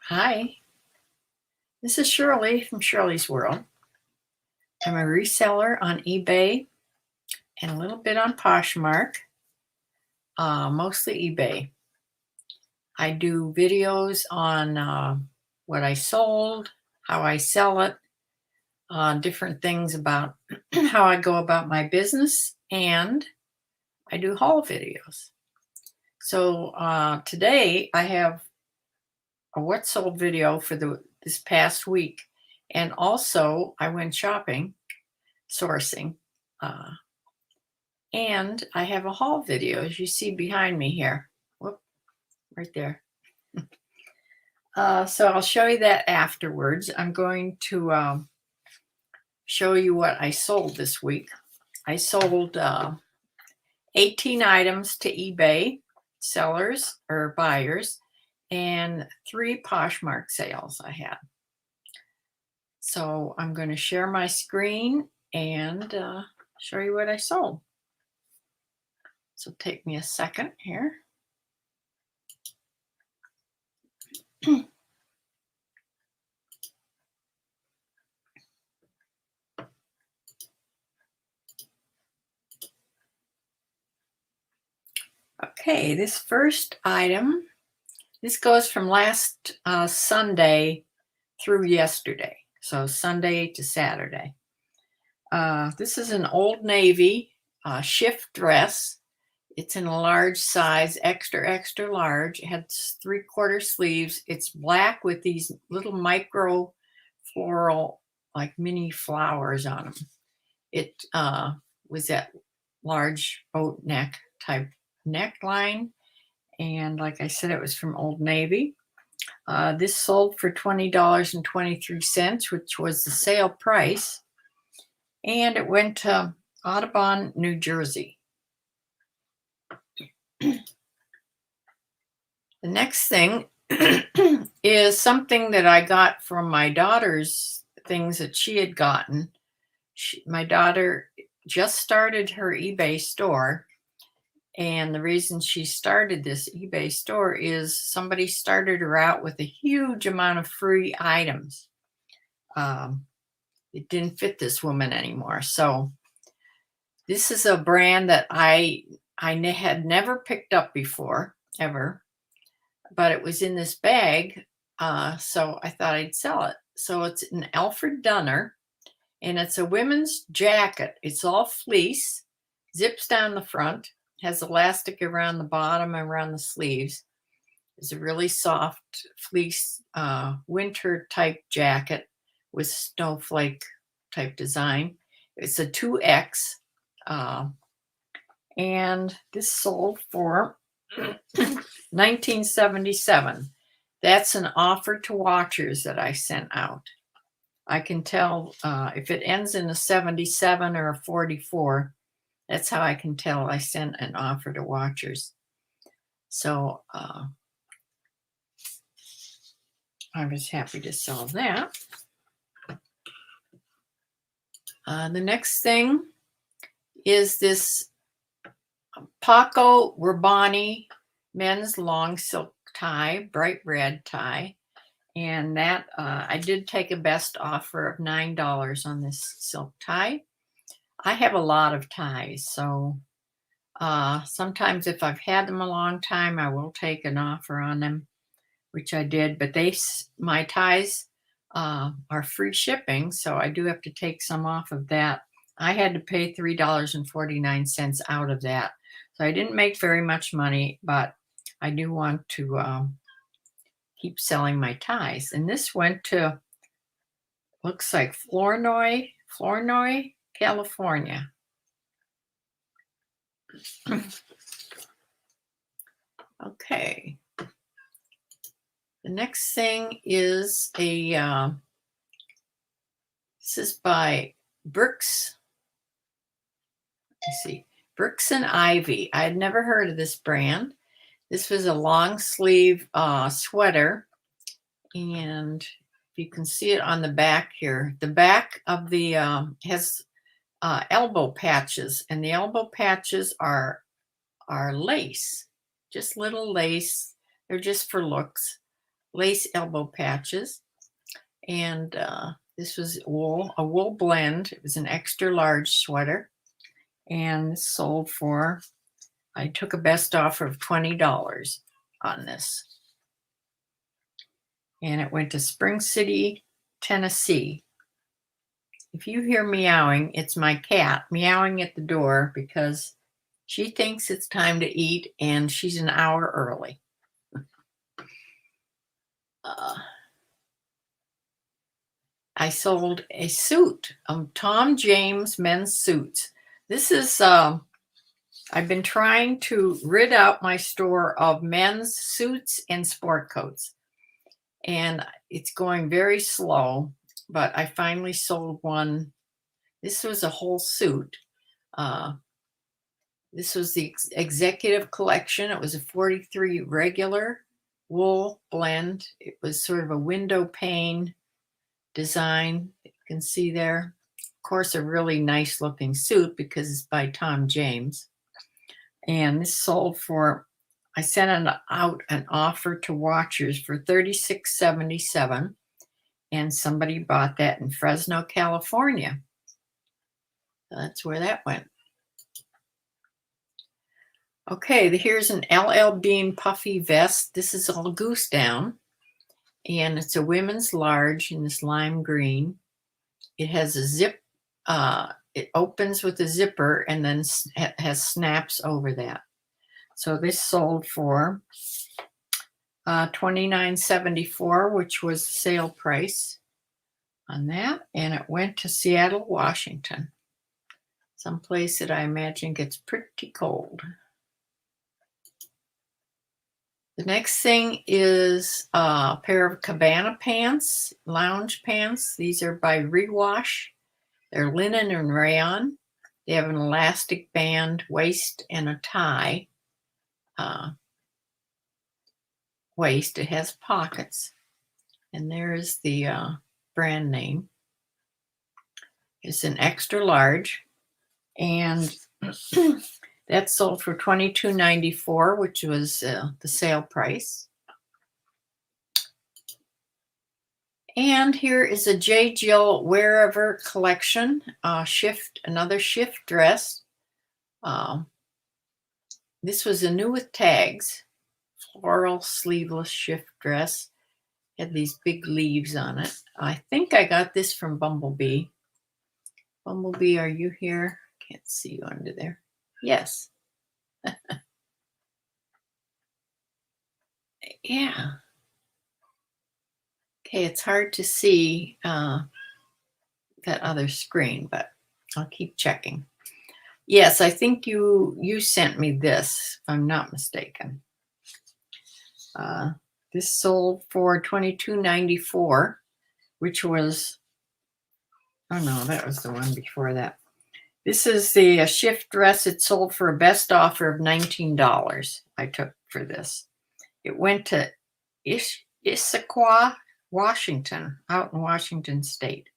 Hi, this is Shirley from Shirley's World. I'm a reseller on eBay and a little bit on Poshmark, mostly eBay. I do videos on what I sold, how I sell it, different things about how I go about my business, and I do haul videos. So today I have a what sold video for this past week, and also I went shopping, sourcing. Uh, And I have a haul video, as you see behind me here. Whoop, right there. So I'll show you that afterwards. I'm going to show you what I sold this week. I sold 18 items to eBay sellers or buyers and 3 Poshmark sales I had. So I'm going to share my screen and show you what I sold. So take me a second here. Okay, this first item, this goes from last Sunday through yesterday. So Sunday to Saturday. This is an Old Navy shift dress. It's in a large size, extra, extra large. It has 3/4 sleeves. It's black with these little micro floral, like mini flowers on them. It was that large boat neck type neckline. And like I said, it was from Old Navy. This sold for $20.23, which was the sale price. And it went to Audubon, New Jersey. The next thing is something that I got from my daughter's things that she had gotten. My daughter just started her eBay store. And the reason she started this eBay store is somebody started her out with a huge amount of free items. It didn't fit this woman anymore. So this is a brand that I had never picked up before, ever. But it was in this bag, so I thought I'd sell it. So it's an Alfred Dunner, and it's a women's jacket. It's all fleece, zips down the front, has elastic around the bottom and around the sleeves. It's a really soft fleece winter type jacket with snowflake type design. It's a 2X, and this sold for $19.77. That's an offer to watchers that I sent out. I can tell if it ends in a 77 or a 44. That's how I can tell I sent an offer to watchers. So I was happy to sell that. The next thing is this Paco Rabanne men's long silk tie, bright red tie. And that I did take a best offer of $9 on this silk tie. I have a lot of ties, so sometimes if I've had them a long time, I will take an offer on them, which I did. But my ties are free shipping, so I do have to take some off of that. I had to pay $3.49 out of that. So I didn't make very much money, but I do want to keep selling my ties. And this went to, looks like Flournoy, California. Okay. The next thing is this is by Brooks. Let's see, Brooks and Ivy. I had never heard of this brand. This was a long sleeve sweater, and you can see it on the back here. The back of the has elbow patches, and the elbow patches are lace, just little lace. They're just for looks. lace elbow patches. And this was a wool blend. It was an extra large sweater. And this sold for, I took a best offer of $20 on this. And it went to Spring City, Tennessee. If you hear meowing, it's my cat meowing at the door because she thinks it's time to eat and she's an hour early. I sold a suit, Tom James men's suits. This is, I've been trying to rid out my store of men's suits and sport coats. And it's going very slow, but I finally sold one. This was a whole suit. This was the executive collection. It was a 43 regular wool blend. It was sort of a window pane design. You can see there. Of course, a really nice looking suit because it's by Tom James. And this sold for, I sent out an offer to watchers for $36.77, and somebody bought that in Fresno, California. So that's where that went. Okay, here's an LL Bean puffy vest. This is all goose down, and it's a women's large in this lime green. It has a zip. It opens with a zipper and then has snaps over that. So this sold for $29.74, which was the sale price on that. And it went to Seattle, Washington, someplace that I imagine gets pretty cold. The next thing is a pair of Cabana pants, lounge pants. These are by Rewash. They're linen and rayon. They have an elastic band waist and a tie. Waist. It has pockets. And there's the brand name. It's an extra large. And that sold for $22.94, which was the sale price. And here is a J. Jill Wherever collection, another shift dress. This was a new with tags, floral sleeveless shift dress. Had these big leaves on it. I think I got this from Bumblebee. Bumblebee, are you here? Can't see you under there. Yes. Yeah. Okay, it's hard to see that other screen, but I'll keep checking. Yes, I think you sent me this, if I'm not mistaken. This sold for $22.94, which was, oh no, that was the one before that. This is the shift dress. It sold for a best offer of $19 I took for this. It went to Issaquah, Washington, out in Washington State.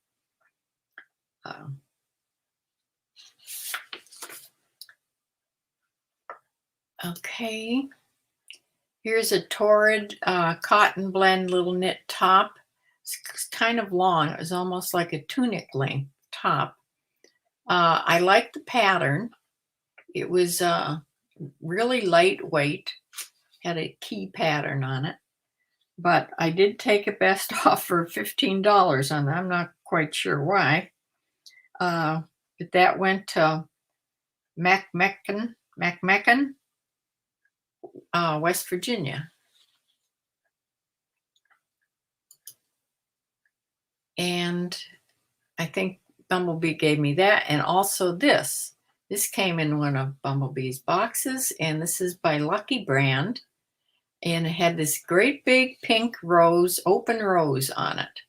Okay. Here's a Torrid cotton blend little knit top. It's kind of long. It was almost like a tunic length top. I liked the pattern. It was really lightweight, had a key pattern on it. But I did take a best offer of $15 on that. I'm not quite sure why. But that went to McMecken, West Virginia. And I think Bumblebee gave me that. And also this. This came in one of Bumblebee's boxes. And this is by Lucky Brand. And it had this great big pink rose, open rose on it.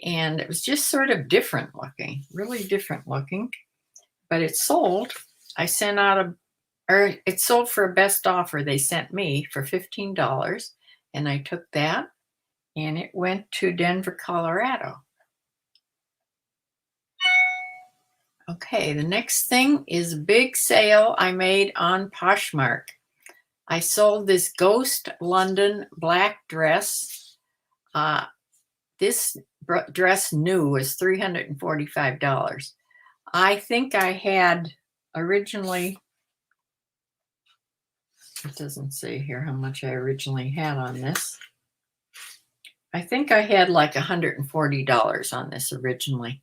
And it was just sort of different looking, really different looking. But it sold. I sent out it sold for a best offer they sent me for $15. And I took that. And it went to Denver, Colorado. Okay, the next thing is a big sale I made on Poshmark. I sold this Ghost London black dress. This dress new was $345. I think I had originally, it doesn't say here how much I originally had on this. I think I had like $140 on this originally,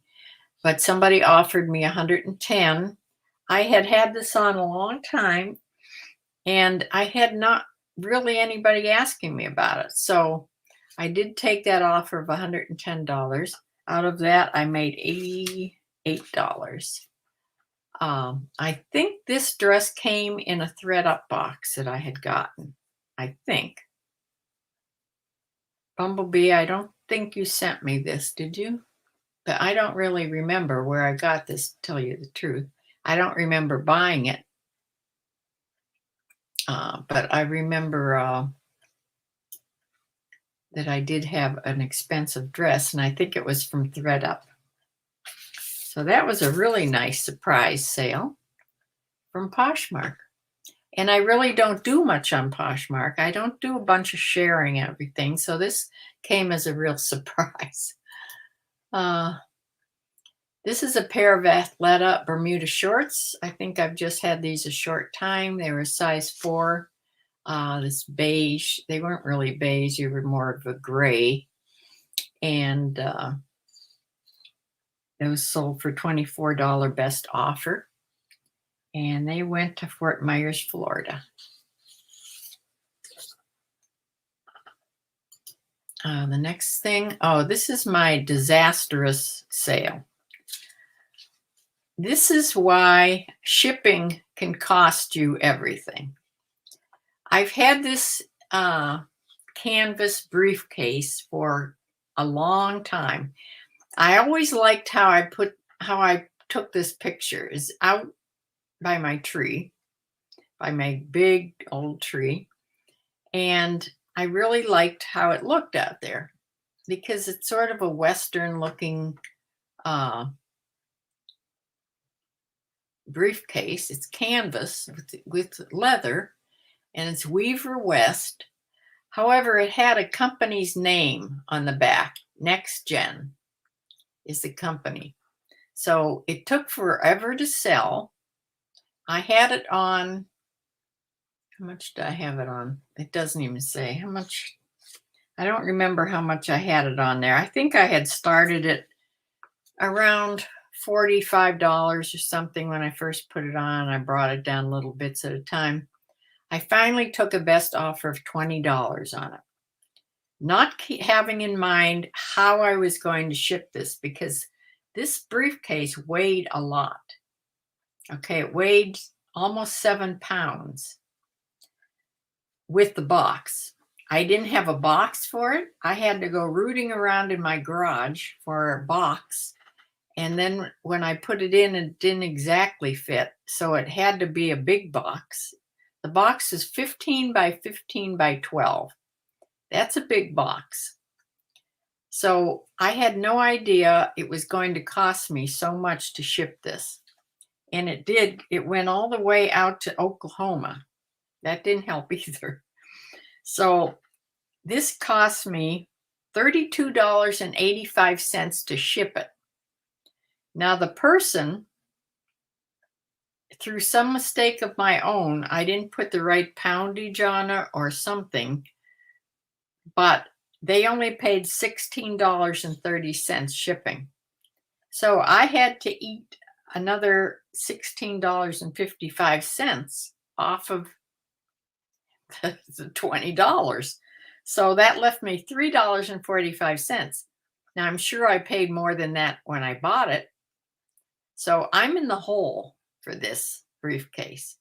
but somebody offered me $110. I had this on a long time, and I had not really anybody asking me about it. So I did take that offer of $110. Out of that, I made $88. I think this dress came in a thread-up box that I had gotten. I think. Bumblebee, I don't think you sent me this, did you? But I don't really remember where I got this, to tell you the truth. I don't remember buying it. But I remember that I did have an expensive dress, and I think it was from thredUP. So that was a really nice surprise sale from Poshmark. And I really don't do much on Poshmark. I don't do a bunch of sharing everything. So this came as a real surprise. This is a pair of Athleta Bermuda shorts. I think I've just had these a short time. They were a size 4. This beige. They weren't really beige. They were more of a gray. And it was sold for $24 best offer. And they went to Fort Myers, Florida. The next thing, this is my disastrous sale. This is why shipping can cost you everything. I've had this canvas briefcase for a long time. I always liked how I took this picture. Is out by my tree, by my big old tree. And I really liked how it looked out there because it's sort of a Western looking briefcase. It's canvas with leather, and it's Weaver West. However, it had a company's name on the back. Next Gen is the company. So it took forever to sell. I had it on, how much did I have it on? It doesn't even say how much. I don't remember how much I had it on there. I think I had started it around $45 or something when I first put it on. I brought it down little bits at a time. I finally took a best offer of $20 on it. Not having in mind how I was going to ship this, because this briefcase weighed a lot. Okay, it weighed almost 7 pounds with the box. I didn't have a box for it. I had to go rooting around in my garage for a box. And then when I put it in, it didn't exactly fit. So it had to be a big box. The box is 15 by 15 by 12. That's a big box. So I had no idea it was going to cost me so much to ship this. And it did. It went all the way out to Oklahoma. That didn't help either. So this cost me $32.85 to ship it. Now the person, through some mistake of my own, I didn't put the right poundage on it or something, but they only paid $16.30 shipping. So I had to eat another $16.55 off of the $20. So that left me $3.45. Now I'm sure I paid more than that when I bought it. So I'm in the hole for this briefcase.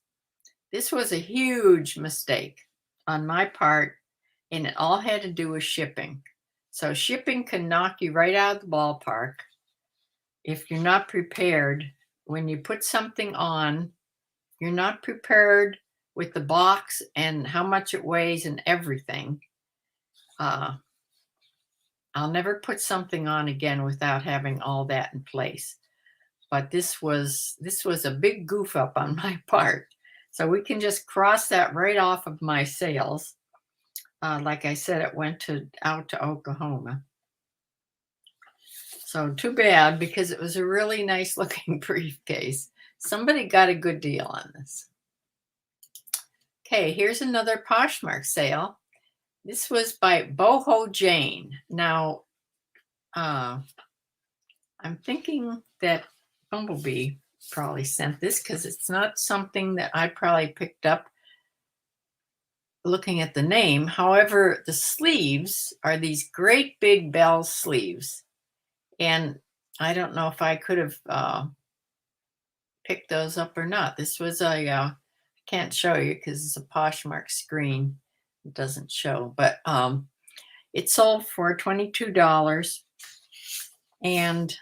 This was a huge mistake on my part, and it all had to do with shipping. So shipping can knock you right out of the ballpark if you're not prepared. When you put something on, you're not prepared with the box and how much it weighs and everything. I'll never put something on again without having all that in place. But this was a big goof up on my part. So we can just cross that right off of my sales. like I said, it went out to Oklahoma. So too bad, because it was a really nice looking briefcase. Somebody got a good deal on this. Okay, here's another Poshmark sale. This was by Boho Jane. Now, I'm thinking that Bumblebee probably sent this, because it's not something that I probably picked up looking at the name. However, the sleeves are these great big bell sleeves. And I don't know if I could have picked those up or not. This was I can't show you because it's a Poshmark screen. It doesn't show, but it sold for $22, and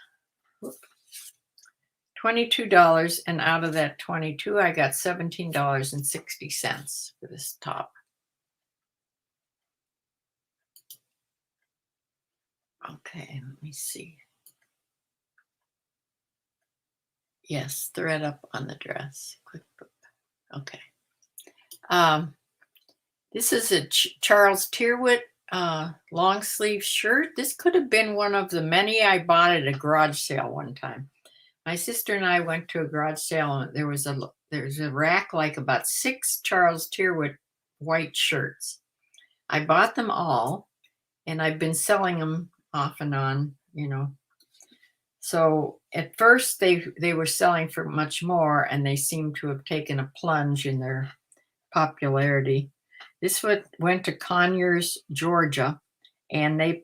$22, and out of that 22, I got $17.60 for this top. Okay, let me see. Yes, thread up on the dress. Quick book. Okay. This is a Charles Tyrwhitt long sleeve shirt. This could have been one of the many I bought at a garage sale one time. My sister and I went to a garage sale, and there's a rack like about 6 Charles Tyrwhitt white shirts. I bought them all, and I've been selling them off and on, So at first they were selling for much more, and they seem to have taken a plunge in their popularity. This went to Conyers, Georgia, and I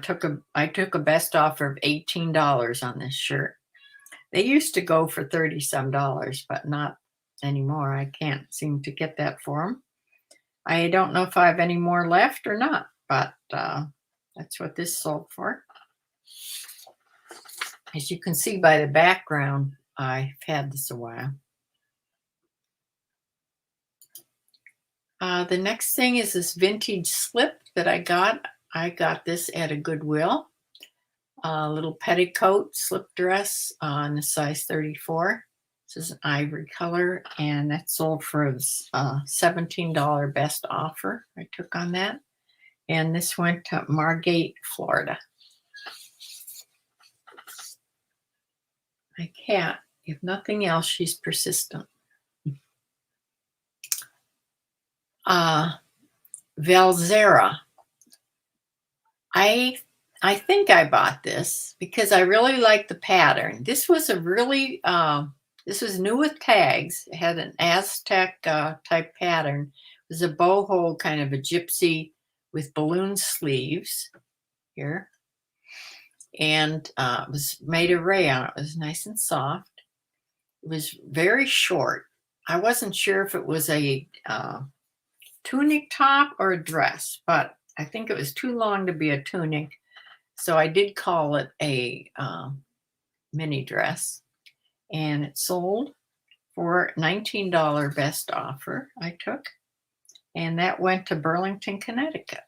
took a best offer of $18 on this shirt. They used to go for $30-some, but not anymore. I can't seem to get that for them. I don't know if I have any more left or not, but that's what this sold for. As you can see by the background, I've had this a while. The next thing is this vintage slip that I got. I got this at a Goodwill. A little petticoat slip dress on a size 34. This is an ivory color, and that sold for a $17 best offer I took on that. And this went to Margate, Florida. My cat, if nothing else, she's persistent. Velzera. I think I bought this because I really like the pattern. This was this was new with tags. It had an Aztec type pattern. It was a boho, kind of a gypsy with balloon sleeves here. And it was made of rayon. It was nice and soft. It was very short. I wasn't sure if it was a tunic top or a dress, but I think it was too long to be a tunic. So I did call it a mini dress, and it sold for $19 best offer I took, and that went to Burlington, Connecticut.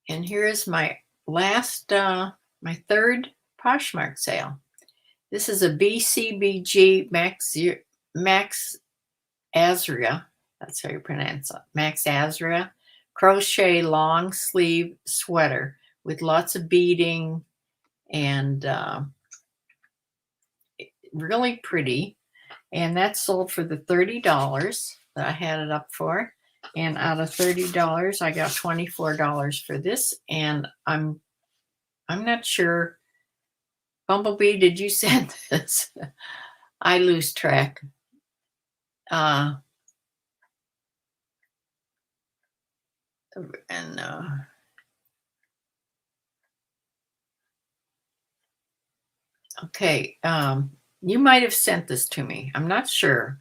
And here is my last, my third Poshmark sale. This is a BCBG Max Azria. That's how you pronounce it. Max Azria crochet long sleeve sweater with lots of beading and really pretty. And that sold for the $30 that I had it up for. And out of $30, I got $24 for this. And I'm not sure. Bumblebee, did you send this? I lose track. Okay, you might have sent this to me. I'm not sure.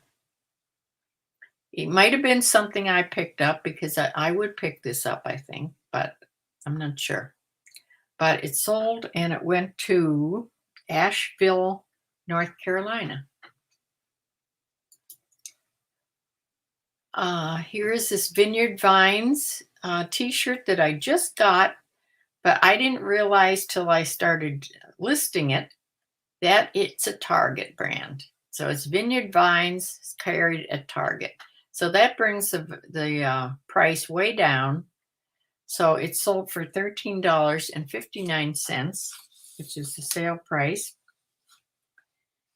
It might have been something I picked up, because I would pick this up, I think, but I'm not sure. But it sold, and it went to Asheville, North Carolina. Here is this Vineyard Vines t-shirt that I just got, but I didn't realize till I started listing it that it's a Target brand. So it's Vineyard Vines carried at Target. So that brings the price way down. So it sold for $13.59, which is the sale price.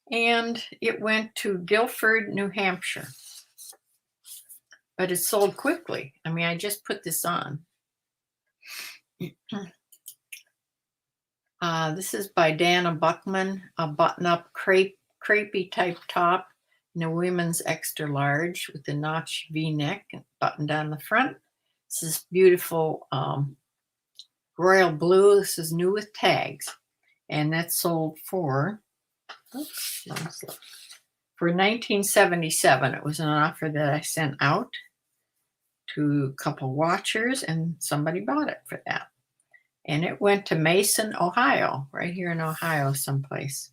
And it went to Guilford, New Hampshire. But it sold quickly. I mean, I just put this on. This is by Dana Buckman, a button-up crepey type top in a women's extra large with a notch V-neck and buttoned on the front. This is beautiful royal blue. This is new with tags, and that sold for $19.77. It was an offer that I sent out to a couple watchers, and somebody bought it for that. And it went to Mason, Ohio, right here in Ohio someplace.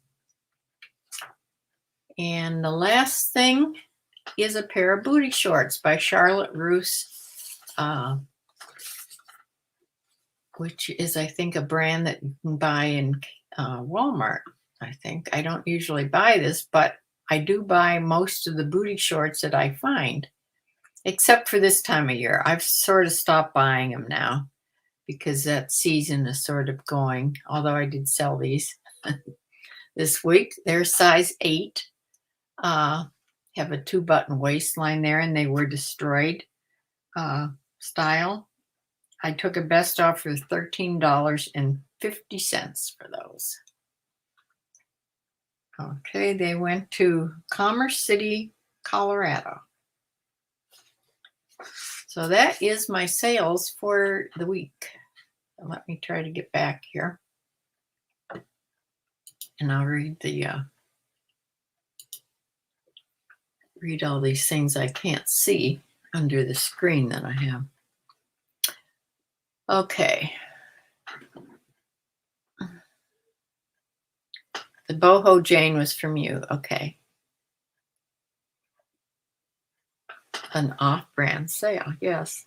And the last thing is a pair of booty shorts by Charlotte Russe, which is, I think, a brand that you can buy in Walmart, I think. I don't usually buy this, but I do buy most of the booty shorts that I find, except for this time of year. I've sort of stopped buying them now, because that season is sort of going, although I did sell these this week. They're size 8, have a 2-button waistline there, and they were destroyed style. I took a best offer of $13.50 for those. Okay, they went to Commerce City, Colorado. So that is my sales for the week. Let me try to get back here. And I'll read read all these things I can't see under the screen that I have. Okay. The Boho Jane was from you. Okay. An off-brand sale, yes.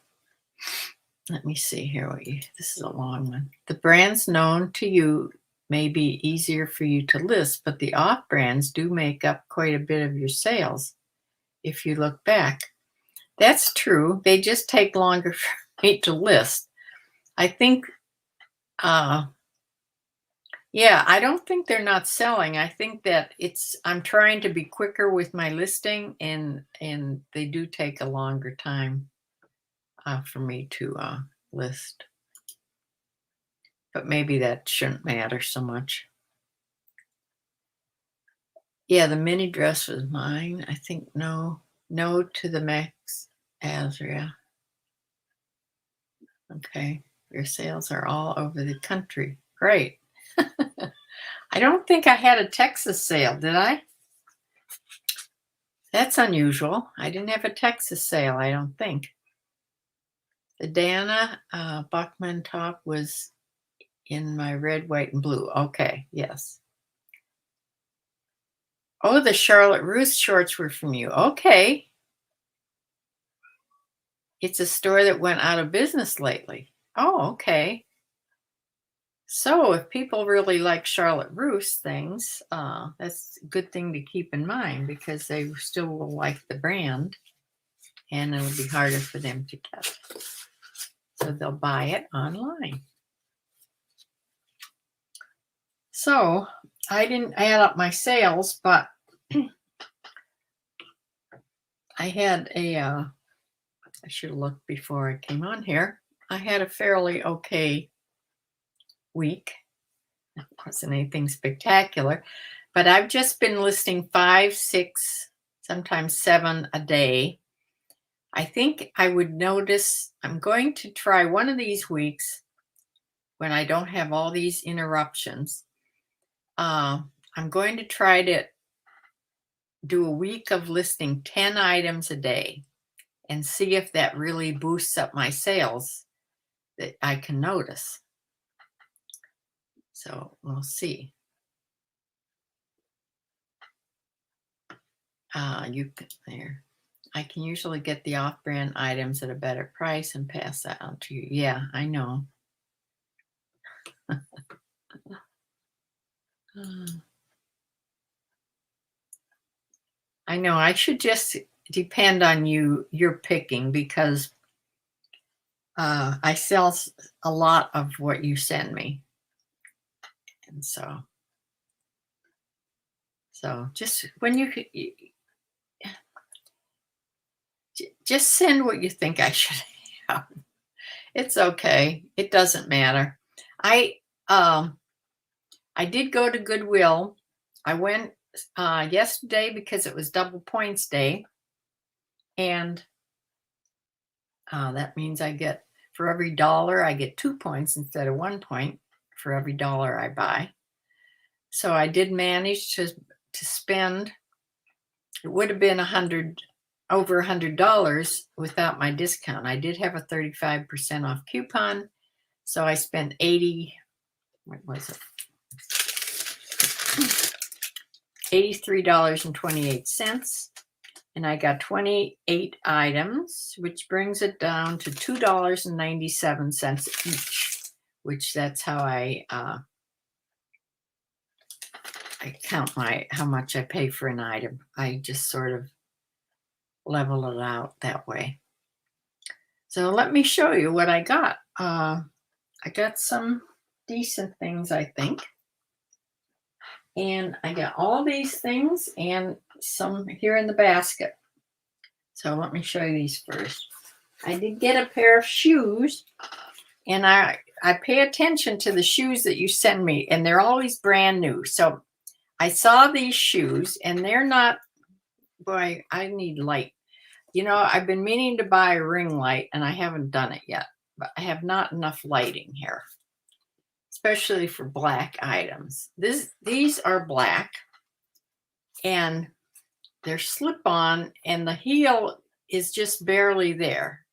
Let me see here. This is a long one. The brands known to you may be easier for you to list, but the off-brands do make up quite a bit of your sales if you look back. That's true. They just take longer for me to list. I think, yeah, I don't think they're not selling. I think that I'm trying to be quicker with my listing, and they do take a longer time for me to list. But maybe that shouldn't matter so much. Yeah, the mini dress was mine. I think no to the Max Azria. Okay, your sales are all over the country. Great. I don't think I had a Texas sale, did I? That's unusual. I didn't have a Texas sale, I don't think. The Dana Buckman top was in my red, white, and blue. Okay, yes. Oh, the Charlotte Russe shorts were from you. Okay. It's a store that went out of business lately. Oh, okay. So if people really like Charlotte Russe things, that's a good thing to keep in mind, because they still will like the brand, and it'll be harder for them to get. So they'll buy it online. So I didn't add up my sales, but I had I should have looked before I came on here. I had a fairly okay week. It wasn't anything spectacular, but I've just been listing 5, 6, sometimes 7 a day. I think I would notice, I'm going to try one of these weeks when I don't have all these interruptions. I'm going to try to do a week of listing 10 items a day and see if that really boosts up my sales that I can notice. So we'll see. You can there. I can usually get the off-brand items at a better price and pass that on to you. Yeah, I know. I know I should just depend on you're picking, because I sell a lot of what you send me. And so just when just send what you think I should have. It's okay. It doesn't matter. I did go to Goodwill. I went yesterday because it was double points day. And that means I get, for every dollar, I get 2 points instead of 1 point for every dollar I buy. So I did manage to spend, it would have been over $100 without my discount. I did have a 35% off coupon. So I spent what was it? $83.28. And I got 28 items, which brings it down to $2.97 each, which that's how I count how much I pay for an item. I just sort of level it out that way. So let me show you what I got. I got some decent things, I think. And I got all these things and some here in the basket. So let me show you these first. I did get a pair of shoes, and I pay attention to the shoes that you send me, and they're always brand new. So I saw these shoes, and they're not, boy, I need light. You know, I've been meaning to buy a ring light, and I haven't done it yet, but I have not enough lighting here, especially for black items. These are black, and they're slip-on, and the heel is just barely there.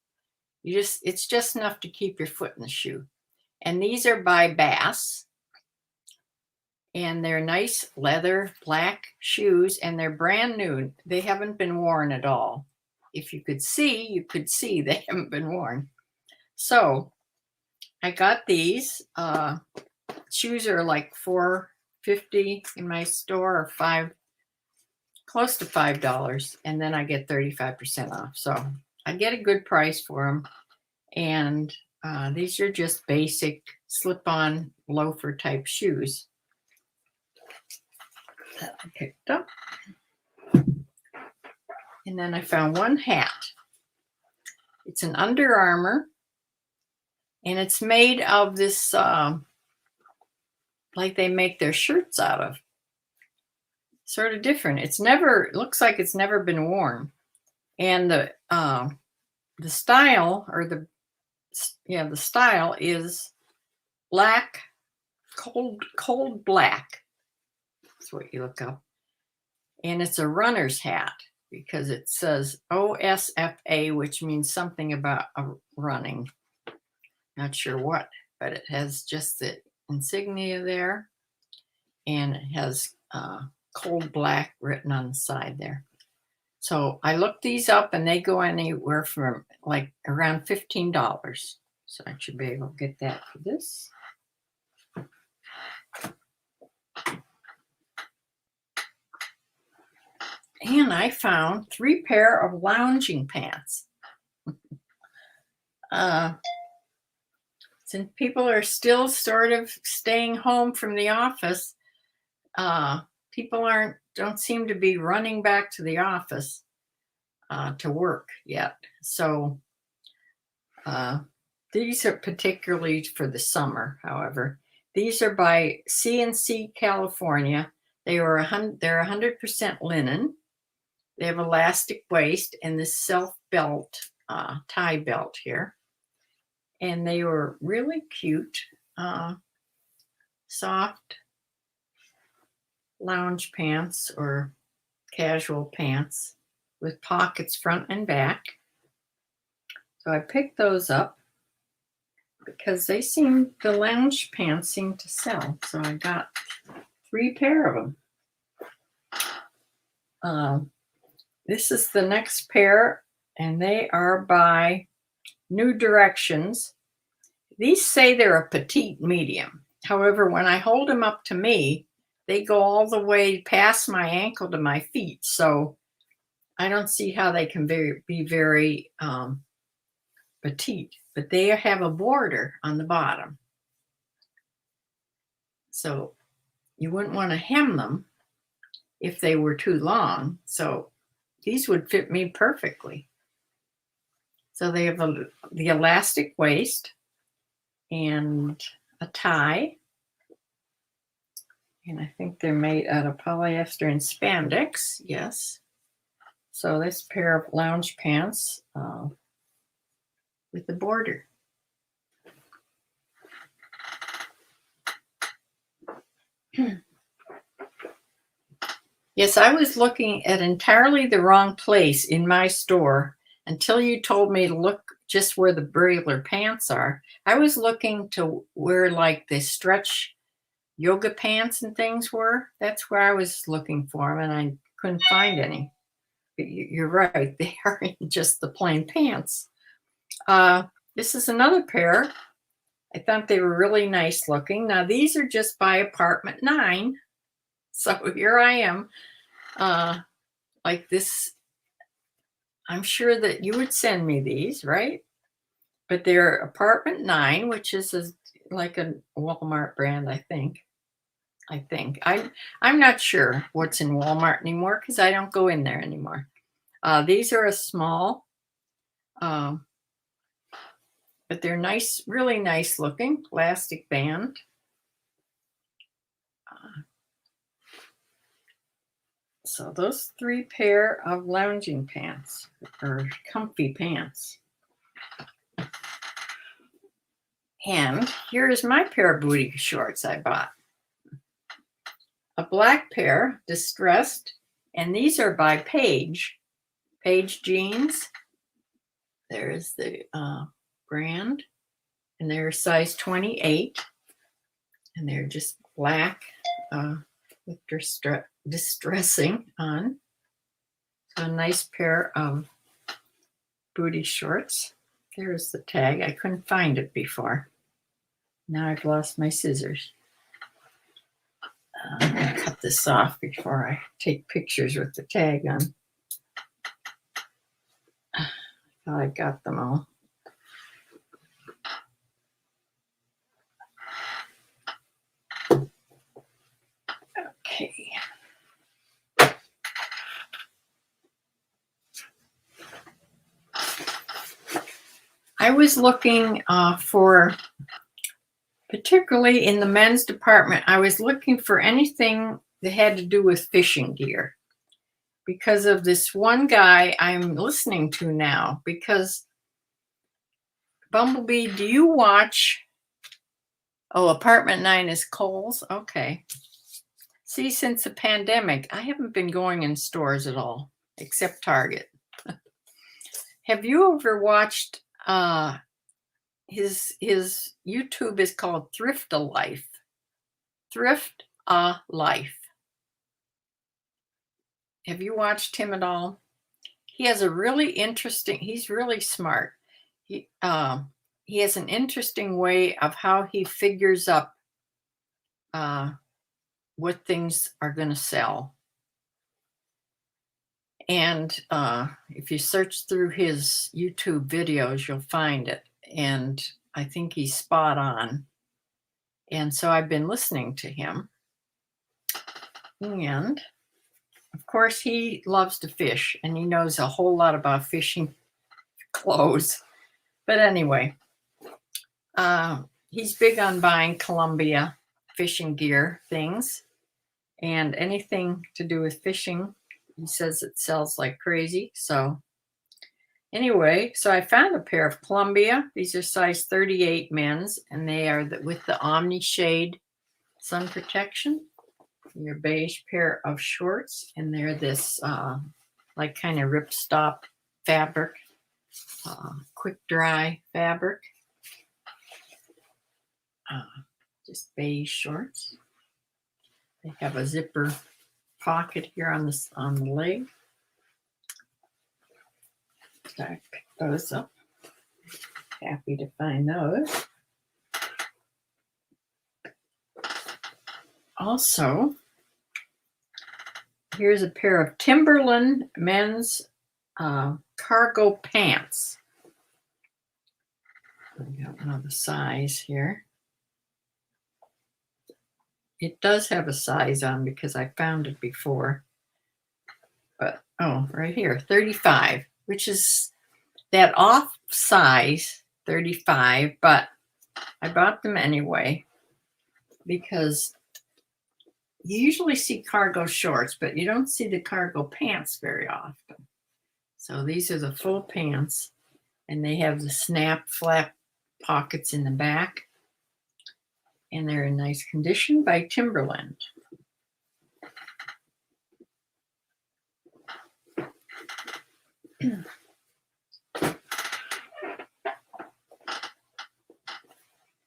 It's just enough to keep your foot in the shoe. And these are by Bass, and they're nice leather black shoes, and they're brand new. They haven't been worn at all. If you could see, they haven't been worn. So I got these. Shoes are like $4.50 in my store, or close to $5, and then I get 35% off. So I get a good price for them. And these are just basic slip-on loafer type shoes that I picked up. And then I found one hat. It's an Under Armour, and it's made of this, like they make their shirts out of. Sort of different. It looks like it's never been worn. And the style, or the style is black, cold black. That's what you look up. And it's a runner's hat because it says OSFA, which means something about running. Not sure what, but it has just the insignia there, and it has cold black written on the side there. So I looked these up, and they go anywhere from like around $15. So I should be able to get that for this. And I found 3 pair of lounging pants. Since people are still sort of staying home from the office, people don't seem to be running back to the office to work yet. So these are particularly for the summer, however. These are by C&C California. They're 100% linen. They have elastic waist and this self-belt, tie belt here. And they were really cute, soft lounge pants or casual pants with pockets front and back. So I picked those up because the lounge pants seem to sell. So I got 3 pair of them. This is the next pair, and they are by New Directions. These say they're a petite medium. However, when I hold them up to me, they go all the way past my ankle to my feet. So I don't see how they can be very petite, but they have a border on the bottom. So you wouldn't want to hem them if they were too long. So these would fit me perfectly. So they have the elastic waist and a tie. And I think they're made out of polyester and spandex. Yes. So this pair of lounge pants with the border. Yes, I was looking at entirely the wrong place in my store until you told me to look just where the regular pants are. I was looking to where like the stretch yoga pants and things were. That's where I was looking for them, and I couldn't find any. But you're right, they are in just the plain pants. This is another pair. I thought they were really nice looking. Now these are just by apartment 9. So here I am, like this. I'm sure that you would send me these, right? But they're apartment 9, which is like a Walmart brand, I think. I'm not sure what's in Walmart anymore because I don't go in there anymore. These are a small, but they're nice, really nice looking elastic band. So those 3 pair of lounging pants or comfy pants. And here's my pair of booty shorts I bought. A black pair, distressed, and these are by Paige jeans. There's the brand, and they're size 28, and they're just black with distressing on. So a nice pair of booty shorts. There's the tag. I couldn't find it before. Now I've lost my scissors. I'm going to cut this off before I take pictures with the tag on. I thought I got them all. Okay. I was looking for, particularly in the men's department, I was looking for anything that had to do with fishing gear because of this one guy I'm listening to now. Because Bumblebee, do you watch? Oh, apartment 9 is Kohl's. Okay. See, since the pandemic, I haven't been going in stores at all, except Target. Have you ever watched his YouTube is called Thrift a Life. Thrift a Life. Have you watched him at all? He has a really interesting, he's really smart. He has an interesting way of how he figures up what things are going to sell. And if you search through his YouTube videos, you'll find it. And I think he's spot on. And so I've been listening to him. And of course, he loves to fish, and he knows a whole lot about fishing clothes. But anyway, he's big on buying Columbia fishing gear things, and anything to do with fishing. He says it sells like crazy. So anyway, so I found a pair of Columbia. These are size 38 men's, and they are with the Omni Shade sun protection. Your beige pair of shorts, and they're this like kind of ripstop fabric, quick dry fabric. Just beige shorts. They have a zipper pocket here on the leg. So I picked those up. Happy to find those. Also, Here's a pair of Timberland men's cargo pants. I got another size here. It does have a size on because I found it before. But, oh, right here, 35, which is that off size, 35, but I bought them anyway because you usually see cargo shorts, but you don't see the cargo pants very often. So these are the full pants, and they have the snap flap pockets in the back, and they're in nice condition by Timberland.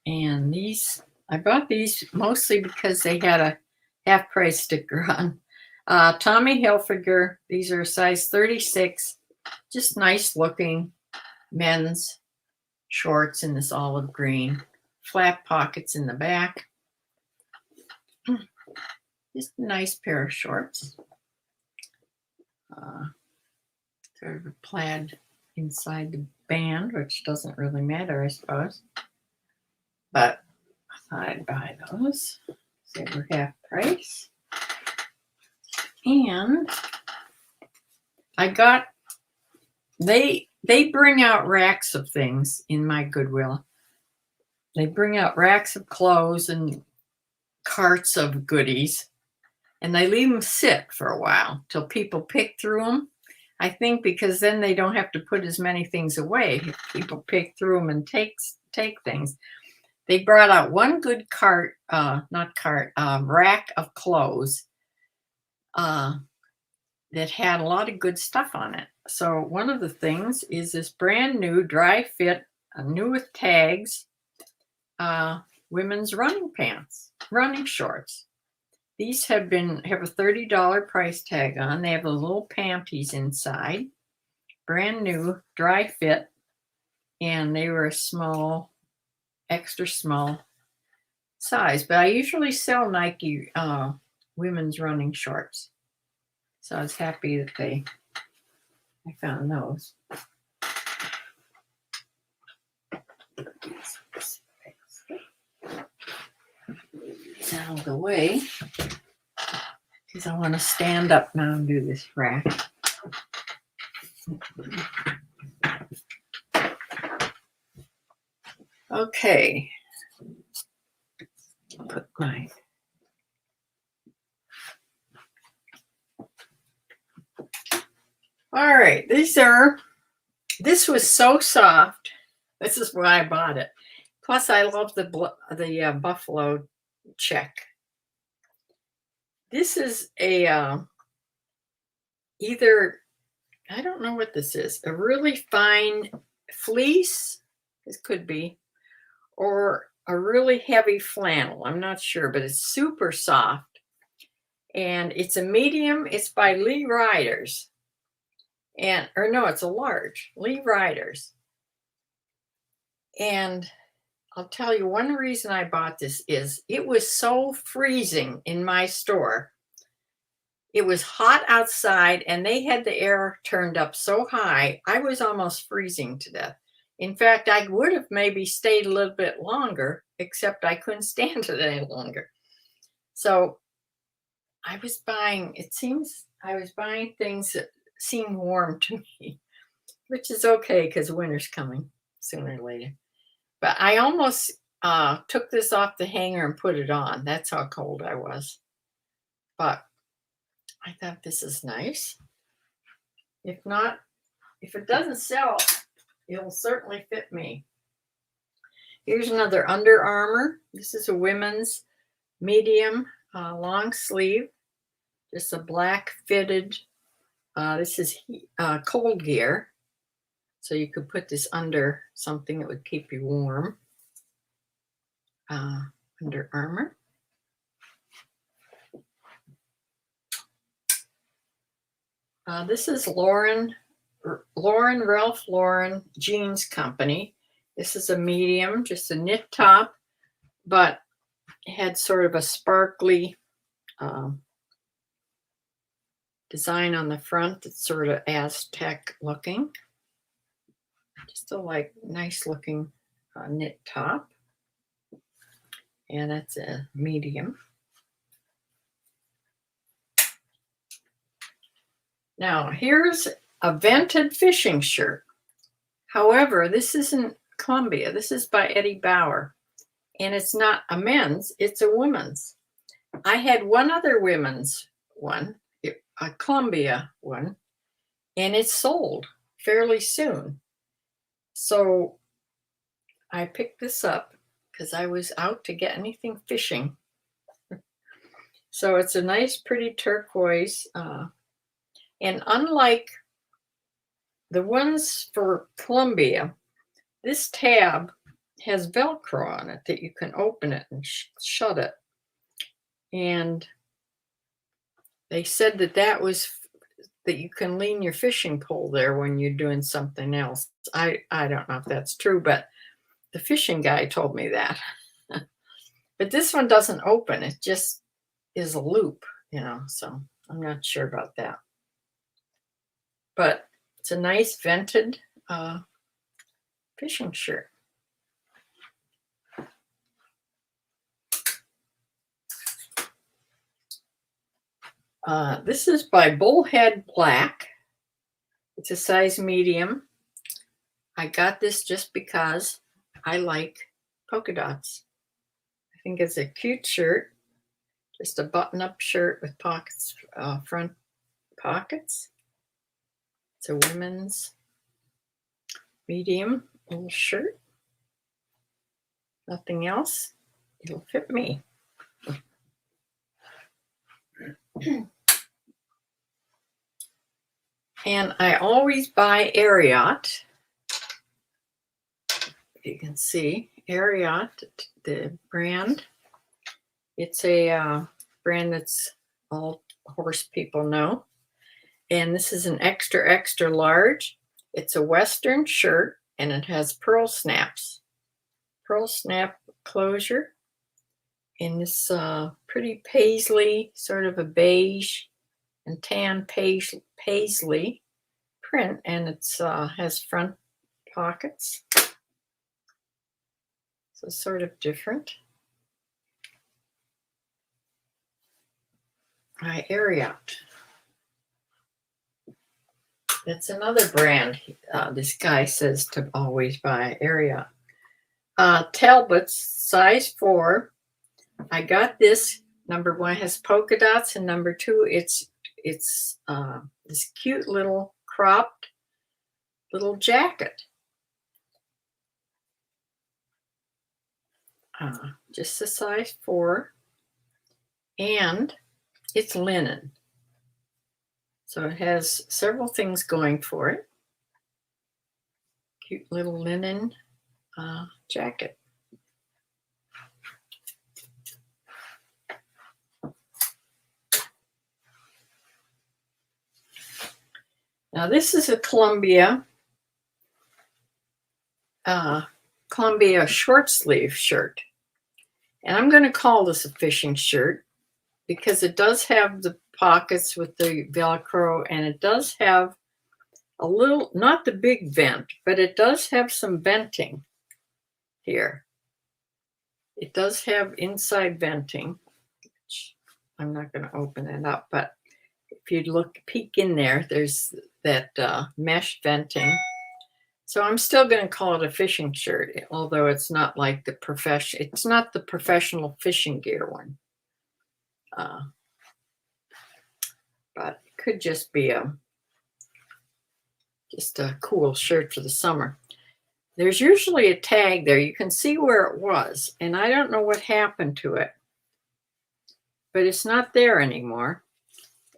And these, I bought these mostly because they had a half price sticker on. Tommy Hilfiger, these are size 36, just nice looking men's shorts in this olive green, flat pockets in the back. Just a nice pair of shorts. Sort of a plaid inside the band, which doesn't really matter, I suppose. But I thought I'd buy those. They were half price. And I got, they bring out racks of things in my Goodwill. They bring out racks of clothes and carts of goodies, and they leave them sit for a while till people pick through them. I think because then they don't have to put as many things away. People pick through them and take things. They brought out one good rack of clothes that had a lot of good stuff on it. So one of the things is this brand new dry fit, new with tags, women's running pants, running shorts. These have a $30 price tag on. They have the little panties inside, brand new, dry fit, and they were a small, extra small size. But I usually sell Nike women's running shorts, so I was happy that I found those. Out of the way, because I want to stand up now and do this rack. Okay. Put my all right. This was so soft. This is why I bought it. Plus, I love the buffalo check. This is a either, I don't know what this is, a really fine fleece, this could be, or a really heavy flannel. I'm not sure, but it's super soft. And it's a medium. It's by Lee Riders. It's a large, Lee Riders. And I'll tell you, one reason I bought this is it was so freezing in my store. It was hot outside and they had the air turned up so high, I was almost freezing to death. In fact, I would have maybe stayed a little bit longer, except I couldn't stand it any longer. So I was buying things that seemed warm to me, which is okay because winter's coming sooner or later. But I almost took this off the hanger and put it on. That's how cold I was. But I thought this is nice. If it doesn't sell, it'll certainly fit me. Here's another Under Armour. This is a women's medium long sleeve. Just a black fitted. This is cold gear. So you could put this under something that would keep you warm. Under Armour. This is Ralph Lauren Jeans Company. This is a medium, just a knit top, but it had sort of a sparkly design on the front that's sort of Aztec looking. Just a nice looking knit top. And that's a medium. Now here's a vented fishing shirt. However, this isn't Columbia. This is by Eddie Bauer. And it's not a men's, it's a women's. I had one other women's one, a Columbia one, and it sold fairly soon. So I picked this up because I was out to get anything fishing. So it's a nice, pretty turquoise. And unlike the ones for Columbia, this tab has Velcro on it that you can open it and shut it. And they said that was that you can lean your fishing pole there when you're doing something else. I don't know if that's true, but the fishing guy told me that. But this one doesn't open. It just is a loop, so I'm not sure about that. But it's a nice vented fishing shirt. This is by Bullhead Black. It's a size medium. I got this just because I like polka dots. I think it's a cute shirt. Just a button-up shirt with pockets, front pockets. It's a women's medium little shirt. Nothing else. It'll fit me. And I always buy Ariat. You can see Ariat, the brand. It's a brand that's all horse people know. And this is an extra, extra large. It's a Western shirt, and it has pearl snaps. Pearl snap closure. In this pretty paisley, sort of a beige and tan paisley print, and it's has front pockets. So sort of different. Ariat. That's another brand. This guy says to always buy Ariat. Talbot's size 4. I got this. Number 1 has polka dots, and number 2, it's this cute little cropped little jacket. Just a size 4, and it's linen. So it has several things going for it. Cute little linen jacket. Now this is a Columbia short sleeve shirt. And I'm going to call this a fishing shirt because it does have the pockets with the Velcro, and it does have a little, not the big vent, but it does have some venting here. It does have inside venting, which I'm not going to open it up, but if you peek in there, there's that mesh venting. So I'm still going to call it a fishing shirt, although it's not like it's not the professional fishing gear one. But it could just be just a cool shirt for the summer. There's usually a tag there. You can see where it was, and I don't know what happened to it, but it's not there anymore.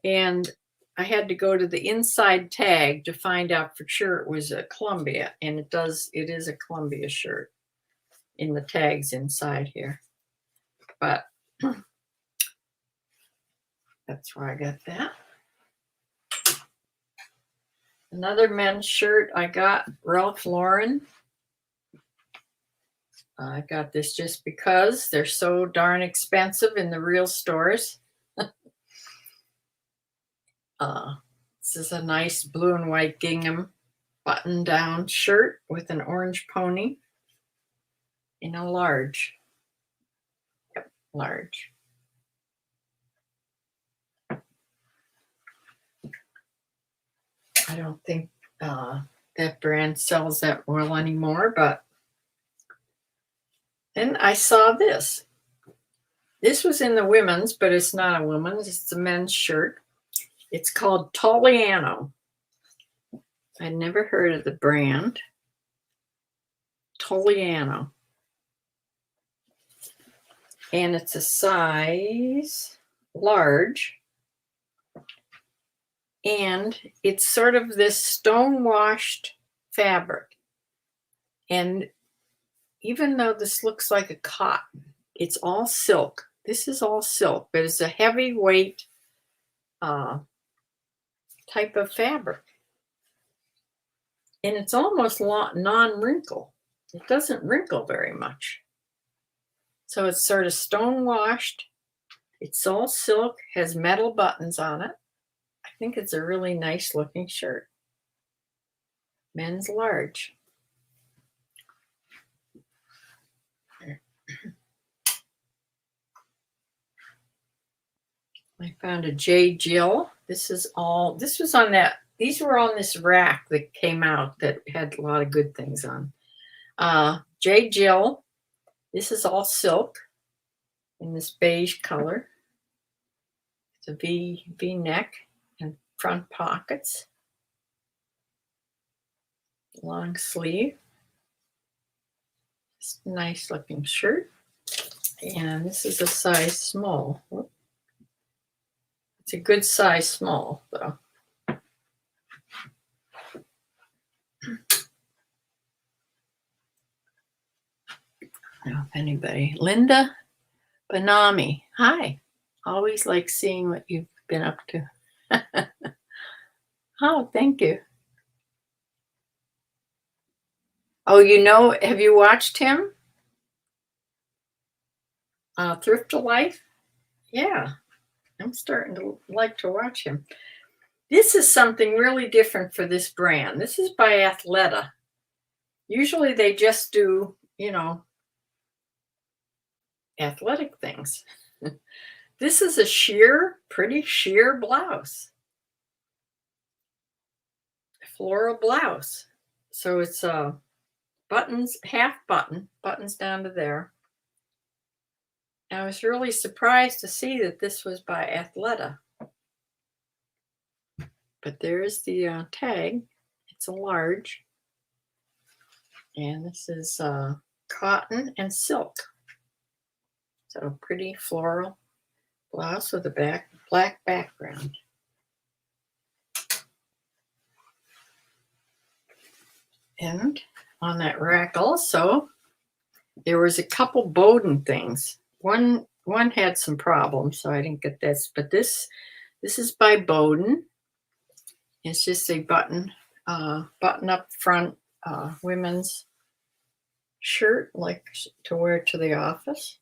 And I had to go to the inside tag to find out for sure it was a Columbia, and it is a Columbia shirt in the tags inside here. But that's where I got that. Another men's shirt I got, Ralph Lauren. I got this just because they're so darn expensive in the real stores. This is a nice blue and white gingham button-down shirt with an orange pony in a large. Yep, large. I don't think that brand sells that well anymore, but then I saw this. This was in the women's, but it's not a woman's, it's a men's shirt. It's called Toliano. I'd never heard of the brand. Toliano. And it's a size large. And it's sort of this stone-washed fabric. And even though this looks like a cotton, it's all silk. This is all silk, but it's a heavyweight type of fabric. And it's almost non-wrinkle. It doesn't wrinkle very much. So it's sort of stone-washed. It's all silk, has metal buttons on it. I think it's a really nice looking shirt. Men's large. I found a J. Jill. These were on this rack that came out that had a lot of good things on. J. Jill. This is all silk in this beige color. It's a V neck and front pockets. Long sleeve. It's a nice looking shirt. And this is a size small. It's a good size small, though. I don't know if anybody. Linda Banami. Hi. Always like seeing what you've been up to. Oh, thank you. Oh, have you watched him? Thrift of Life? Yeah. I'm starting to like to watch him. This is something really different for this brand. This is by Athleta. Usually they just do, athletic things. This is a pretty sheer blouse. Floral blouse. So it's buttons, half buttons down to there. I was really surprised to see that this was by Athleta. But there's the tag. It's a large. And this is cotton and silk. So pretty floral blouse with a black background. And on that rack also, there was a couple Bowden things. One had some problems, so I didn't get this. But this is by Bowden. It's just a button up front women's shirt, like to wear to the office.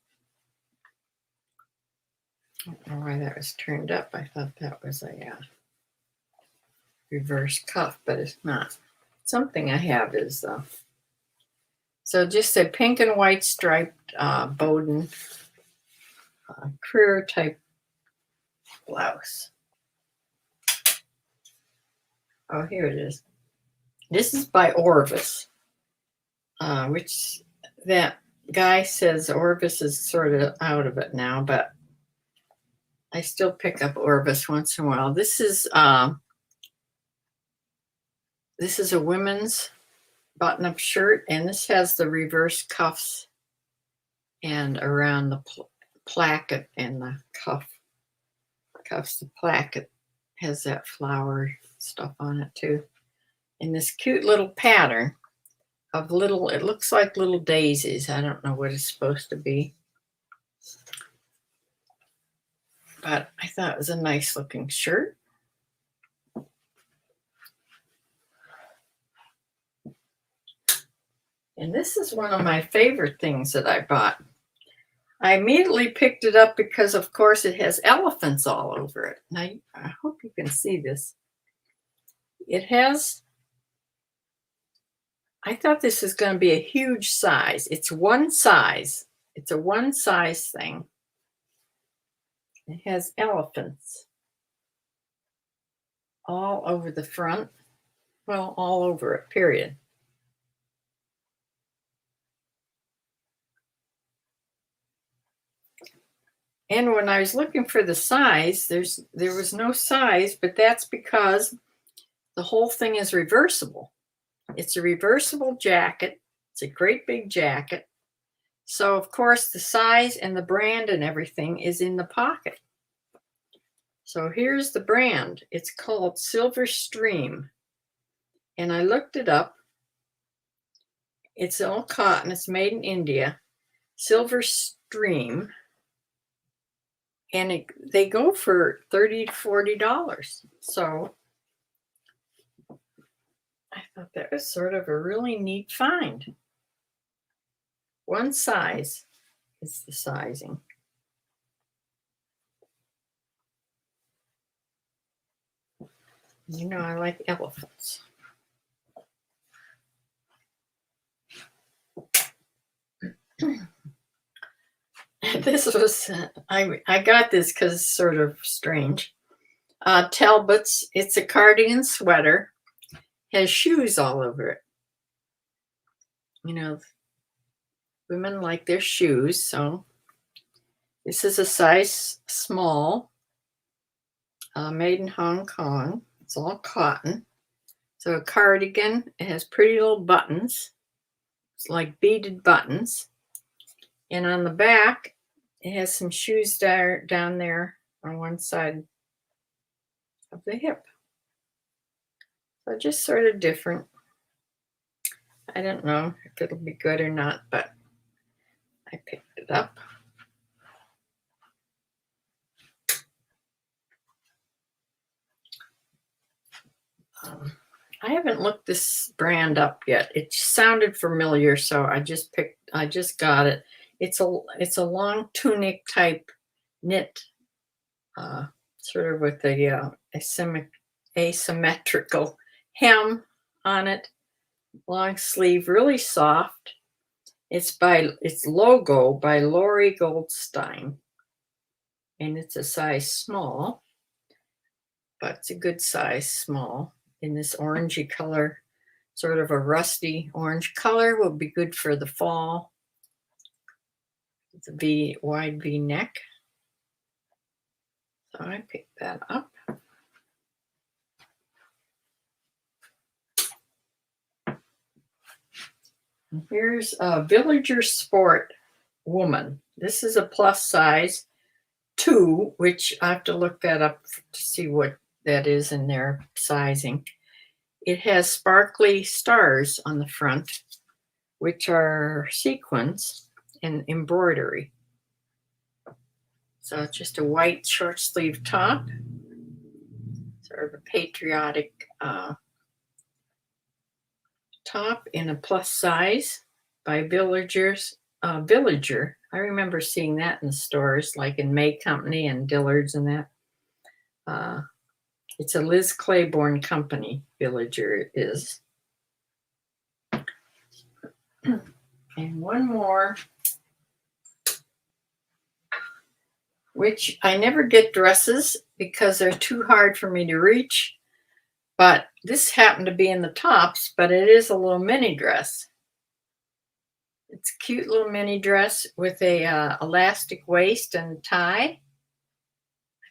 I don't know why that was turned up. I thought that was a reverse cuff, but it's not. Something I have is so just a pink and white striped Bowden career type blouse. Oh, here it is. This is by Orvis, which that guy says Orvis is sort of out of it now, but I still pick up Orvis once in a while. This is a women's button-up shirt, and this has the reverse cuffs and around the placket and the cuffs. The placket has that flower stuff on it too. And this cute little pattern of it looks like little daisies. I don't know what it's supposed to be. But I thought it was a nice looking shirt. And this is one of my favorite things that I bought. I immediately picked it up because, of course, it has elephants all over it. Now, I hope you can see this. It has, I thought this was going to be a huge size. It's one size. It's a one size thing. It has elephants all over the front. Well, all over it, period. And when I was looking for the size, there was no size, but that's because the whole thing is reversible. It's a reversible jacket. It's a great big jacket. So, of course, the size and the brand and everything is in the pocket. So here's the brand. It's called Silver Stream. And I looked it up. It's all cotton. It's made in India. Silver Stream. And they go for $30 to $40. So I thought that was sort of a really neat find. One size is the sizing. You know, I like elephants. This was, I got this because it's sort of strange. Talbot's, it's a cardigan sweater, has shoes all over it. You know, women like their shoes, so this is a size small, made in Hong Kong. It's all cotton. So a cardigan, it has pretty little buttons. It's like beaded buttons. And on the back, it has some shoes down there on one side of the hip. So just sort of different. I don't know if it'll be good or not, but I picked it up. I haven't looked this brand up yet. It sounded familiar, so I just got it. It's a long tunic type knit, sort of with a asymmetrical hem on it. Long sleeve, really soft. It's logo by Lori Goldstein, and it's a size small, but it's a good size small in this orangey color, sort of a rusty orange color. Will be good for the fall. It's a wide V neck. So I picked that up. And here's a Villager Sport Woman. This is a plus size 2, which I have to look that up to see what that is in their sizing. It has sparkly stars on the front, which are sequins and embroidery. So it's just a white short sleeve top, sort of a patriotic top in a plus size by Villager. I remember seeing that in the stores, like in May Company and Dillard's and that. It's a Liz Claiborne company, Villager is. And one more, which I never get dresses because they're too hard for me to reach. But this happened to be in the tops, but it is a little mini dress. It's a cute little mini dress with a elastic waist and tie.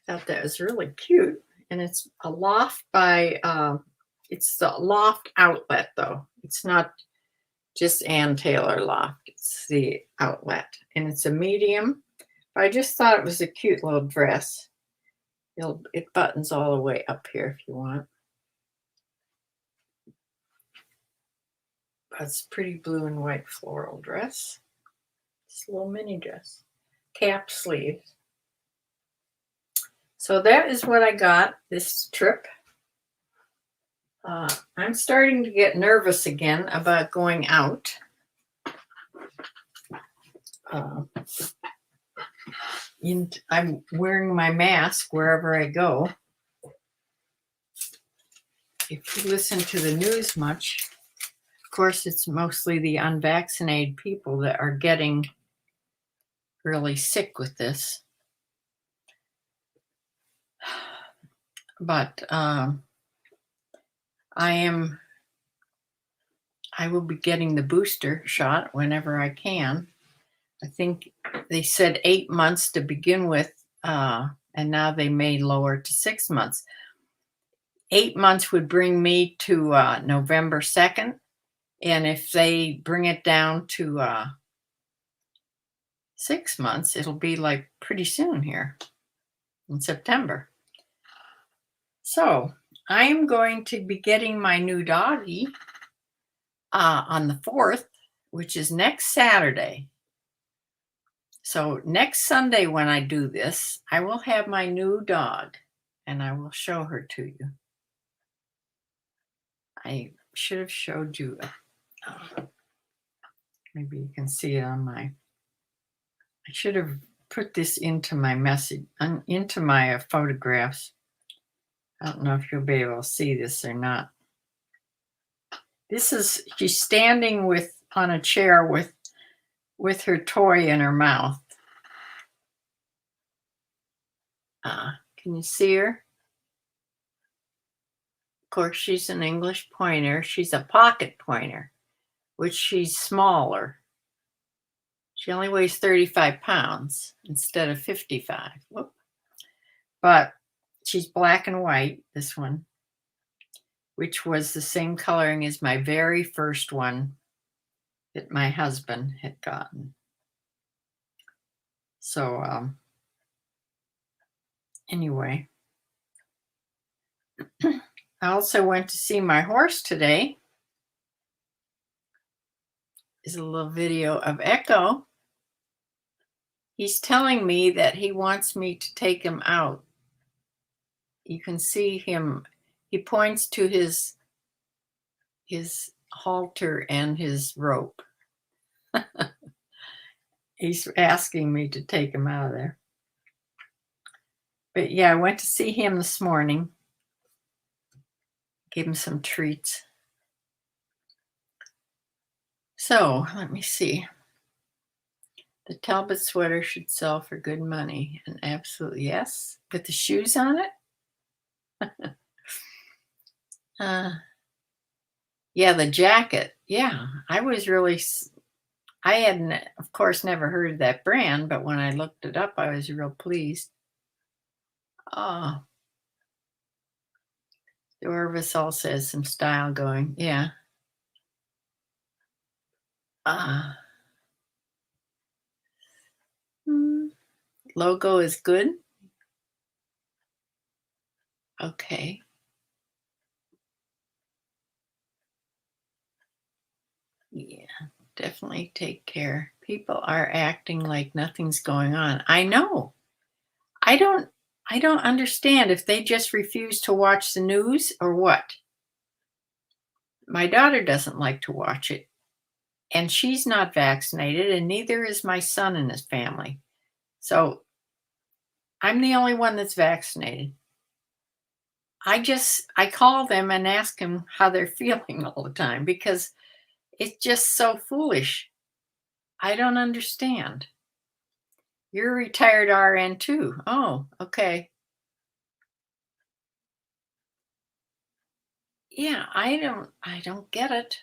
I thought that was really cute. And it's a loft by, it's the Loft outlet though. It's not just Ann Taylor Loft. It's the outlet. And it's a medium. I just thought it was a cute little dress. It buttons all the way up here if you want. It's a pretty blue and white floral dress. It's a little mini dress. Cap sleeves. So that is what I got this trip. I'm starting to get nervous again about going out. I'm wearing my mask wherever I go. if you listen to the news much, of course, it's mostly the unvaccinated people that are getting really sick with this. But I will be getting the booster shot whenever I can. I think they said 8 months to begin with, and now they may lower to 6 months. 8 months would bring me to November 2nd. And if they bring it down to 6 months, it'll be like pretty soon here in September. So I am going to be getting my new doggie on the 4th, which is next Saturday. So next Sunday when I do this, I will have my new dog and I will show her to you. I should have showed you. Maybe you can see it on my, I should have put this into my message, into my photographs. I don't know if you'll be able to see this or not. This is, she's standing on a chair with her toy in her mouth. Can you see her? Of course, she's an English pointer. She's a pocket pointer, which she's smaller. She only weighs 35 pounds instead of 55. Whoop. But she's black and white, this one, which was the same coloring as my very first one that my husband had gotten. So anyway, I also went to see my horse today. Is a little video of Echo. He's telling me that he wants me to take him out. You can see him. He points to his halter and his rope. He's asking me to take him out of there. But yeah, I went to see him this morning. Gave him some treats. So let me see. The Talbot sweater should sell for good money. And absolutely yes. With the shoes on it? Yeah, the jacket. Yeah, I hadn't, of course, never heard of that brand, but when I looked it up, I was real pleased. Oh, the Orvisol says some style going. Yeah. Logo is good. Okay. Yeah, definitely take care. People are acting like nothing's going on. I know. I don't understand if they just refuse to watch the news or what. My daughter doesn't like to watch it. And she's not vaccinated, and neither is my son and his family. So I'm the only one that's vaccinated. I call them and ask them how they're feeling all the time because it's just so foolish. I don't understand. You're a retired RN too. Oh, okay. Yeah, I don't get it.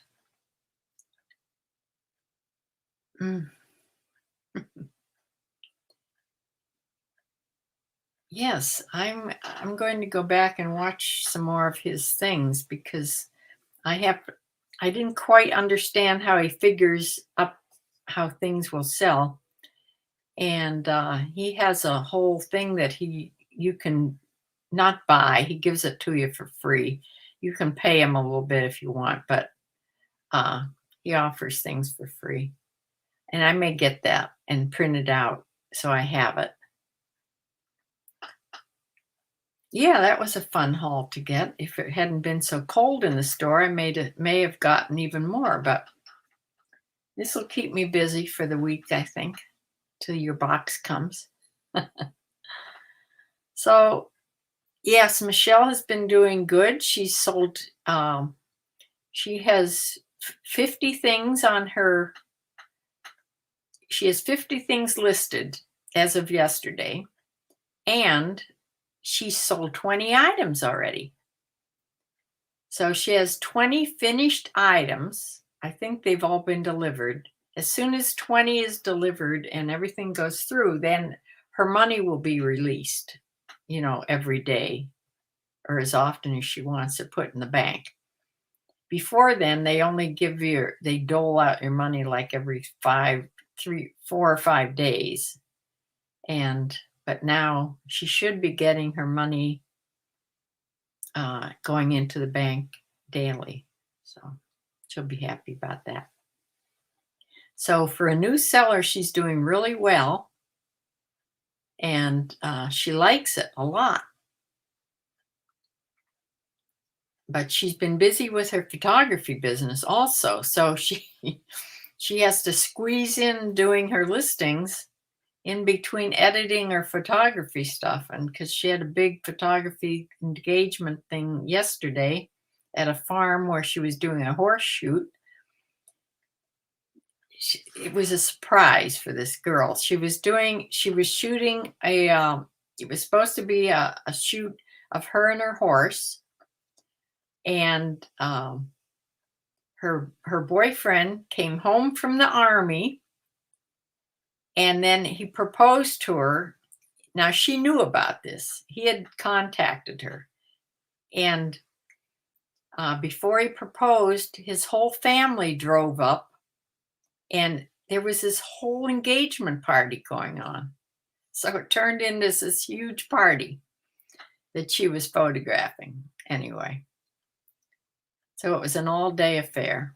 Yes, I'm going to go back and watch some more of his things because I didn't quite understand how he figures up how things will sell. And he has a whole thing that you can not buy. He gives it to you for free. You can pay him a little bit if you want, but he offers things for free. And I may get that and print it out so I have it. Yeah, that was a fun haul to get. If it hadn't been so cold in the store, I may have gotten even more, but this will keep me busy for the week, I think, till your box comes. So, Yes, Michelle has been doing good. She's sold, she has 50 things on her, she has 50 things listed as of yesterday, and she sold 20 items already. So she has 20 finished items. I think they've all been delivered. As soon as 20 is delivered and everything goes through, then her money will be released, every day or as often as she wants to put in the bank. Before then, they only they dole out your money like every 4 or 5 days. But now she should be getting her money going into the bank daily. So she'll be happy about that. So for a new seller, she's doing really well. And she likes it a lot. But she's been busy with her photography business also. So she has to squeeze in doing her listings in between editing her photography stuff. And because she had a big photography engagement thing yesterday at a farm where she was doing a horse shoot. It was a surprise for this girl. She was shooting it was supposed to be a shoot of her and her horse. And her boyfriend came home from the army, and then he proposed to her. Now she knew about this. He had contacted her, and before he proposed, his whole family drove up, and there was this whole engagement party going on. So it turned into this huge party that she was photographing anyway. So it was an all-day affair.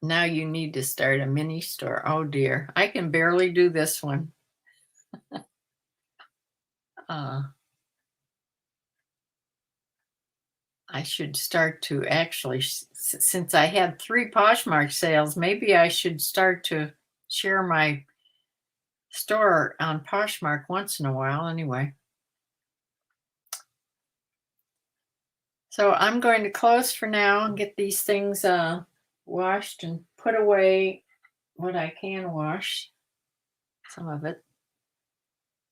Now you need to start a mini store. Oh dear, I can barely do this one. I should start to actually, since I had 3 Poshmark sales, maybe I should start to share my store on Poshmark once in a while anyway. So I'm going to close for now and get these things washed and put away what I can wash, some of it.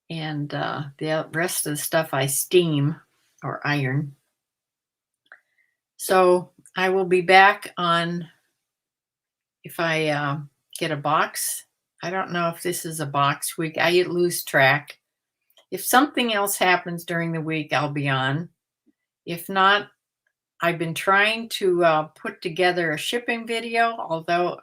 And the rest of the stuff I steam or iron. So I will be back on, if I get a box. I don't know if this is a box week. I lose track. If something else happens during the week, I'll be on. If not, I've been trying to put together a shipping video, although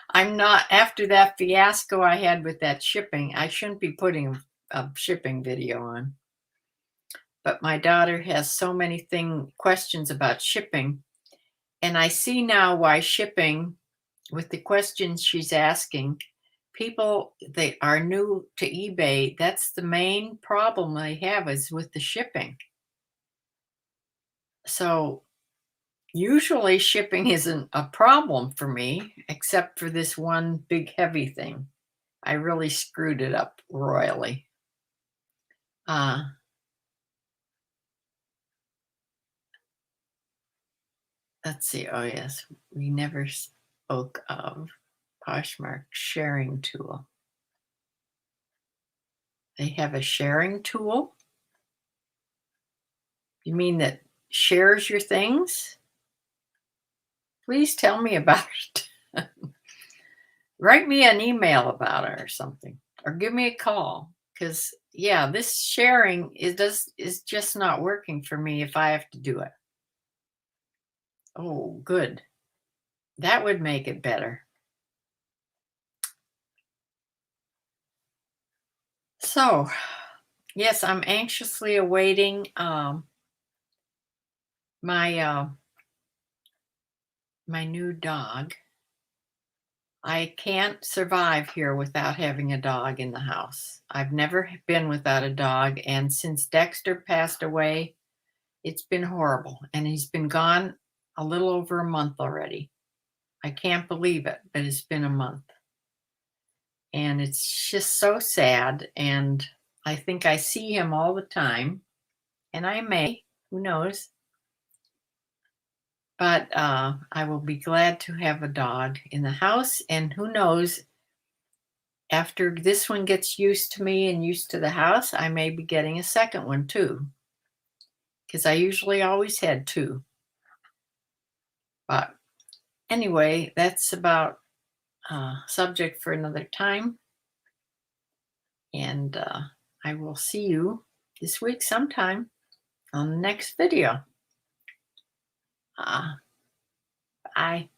I'm not, after that fiasco I had with that shipping, I shouldn't be putting a shipping video on. But my daughter has so many questions about shipping. And I see now why shipping, with the questions she's asking, people that are new to eBay, that's the main problem they have is with the shipping. So usually shipping isn't a problem for me, except for this one big heavy thing. I really screwed it up royally. Let's see. Oh, yes. We never spoke of Poshmark sharing tool. They have a sharing tool? You mean that shares your things? Please tell me about it. Write me an email about it or something, or give me a call. Because, yeah, this sharing is just not working for me if I have to do it. Oh, good. That would make it better. So, yes, I'm anxiously awaiting my new dog. I can't survive here without having a dog in the house. I've never been without a dog, and since Dexter passed away, it's been horrible. And he's been gone a little over a month already. I can't believe it, but it's been a month. and it's just so sad. And I think I see him all the time, and I may, who knows? But I will be glad to have a dog in the house, and who knows? After this one gets used to me and used to the house, I may be getting a second one too, because I usually always had two. But anyway, that's about subject for another time. And I will see you this week sometime on the next video. Bye.